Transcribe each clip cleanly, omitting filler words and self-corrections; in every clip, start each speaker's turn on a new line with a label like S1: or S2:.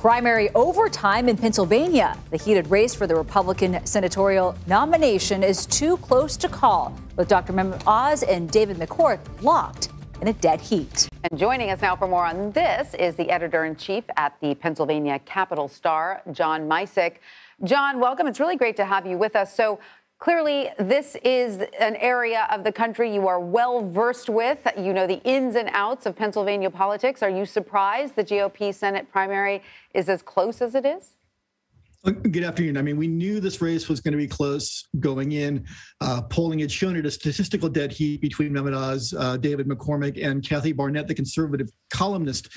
S1: Primary overtime in Pennsylvania. The heated race for the Republican senatorial nomination is too close to call, with Dr. Mehmet Oz and David McCormick locked in a dead heat.
S2: And joining us now for more on this is the editor-in-chief at the Pennsylvania Capital Star, John Misick. John, welcome. It's really great to have you with us. So clearly, this is an area of the country you are well versed with. You know the ins and outs of Pennsylvania politics. Are you surprised the GOP Senate primary is as close as it is?
S3: Good afternoon. I mean, we knew this race was going to be close going in. Polling had shown it a statistical dead heat between Mehmet Oz, David McCormick, and Kathy Barnett, the conservative columnist,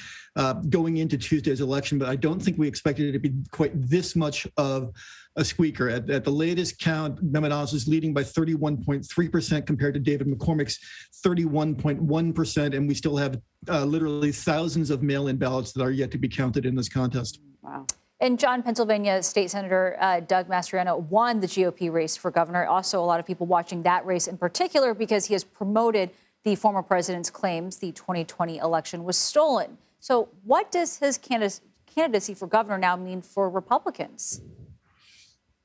S3: going into Tuesday's election. But I don't think we expected it to be quite this much of a squeaker. At the latest count, Mehmet Oz is leading by 31.3% compared to David McCormick's 31.1%. And we still have literally thousands of mail-in ballots that are yet to be counted in this contest.
S2: Wow.
S1: And John, Pennsylvania State Senator Doug Mastriano won the GOP race for governor. Also, a lot of people watching that race in particular because he has promoted the former president's claims the 2020 election was stolen. So what does his candidacy for governor now mean for Republicans?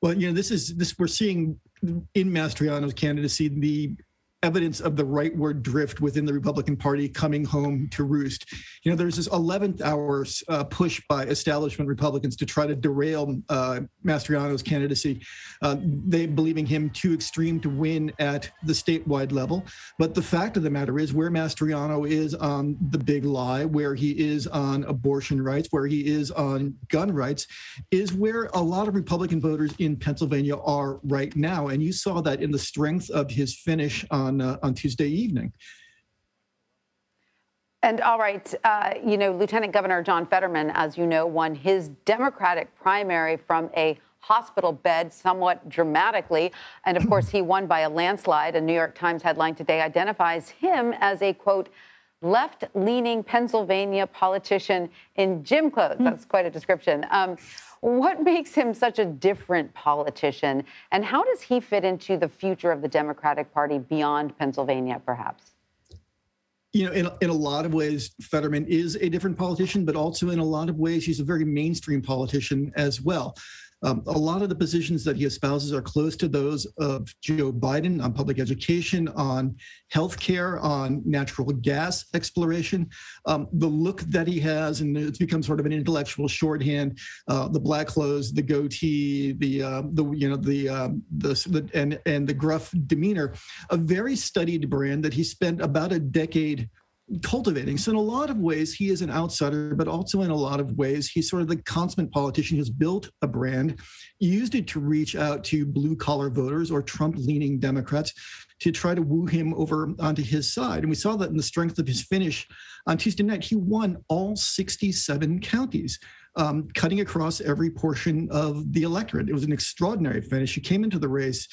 S3: Well, you know, we're seeing in Mastriano's candidacy the evidence of the rightward drift within the Republican Party coming home to roost. You know, there's this 11th hour push by establishment Republicans to try to derail Mastriano's candidacy, they believing him too extreme to win at the statewide level. But the fact of the matter is where Mastriano is on the big lie, where he is on abortion rights, where he is on gun rights, is where a lot of Republican voters in Pennsylvania are right now. And you saw that in the strength of his finish on Tuesday evening.
S2: And all right, you know, Lieutenant Governor John Fetterman, as you know, won his Democratic primary from a hospital bed somewhat dramatically. And of course, he won by a landslide. A New York Times headline today identifies him as a, quote, left-leaning Pennsylvania politician in gym clothes. That's quite a description. What makes him such a different politician? And how does he fit into the future of the Democratic Party beyond Pennsylvania, perhaps?
S3: You know, in a lot of ways, Fetterman is a different politician, but also in a lot of ways, he's a very mainstream politician as well. A lot of the positions that he espouses are close to those of Joe Biden on public education, on healthcare, on natural gas exploration. The look that he has, and it's become sort of an intellectual shorthand. The black clothes, the goatee, the gruff demeanor, a very studied brand that he spent about a decade cultivating. So in a lot of ways, he is an outsider, but also in a lot of ways, he's sort of the consummate politician who's built a brand, used it to reach out to blue collar voters or Trump-leaning Democrats to try to woo him over onto his side. And we saw that in the strength of his finish on Tuesday night. He won all 67 counties, cutting across every portion of the electorate. It was an extraordinary finish. He came into the race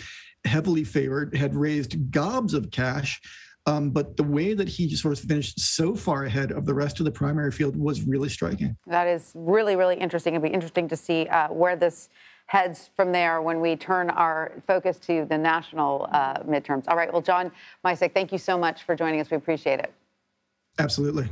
S3: heavily favored, had raised gobs of cash, but the way that he sort of finished so far ahead of the rest of the primary field was really striking.
S2: That is really, really interesting. It'll be interesting to see where this heads from there when we turn our focus to the national midterms. All right. Well, John Misick, thank you so much for joining us. We appreciate it.
S3: Absolutely.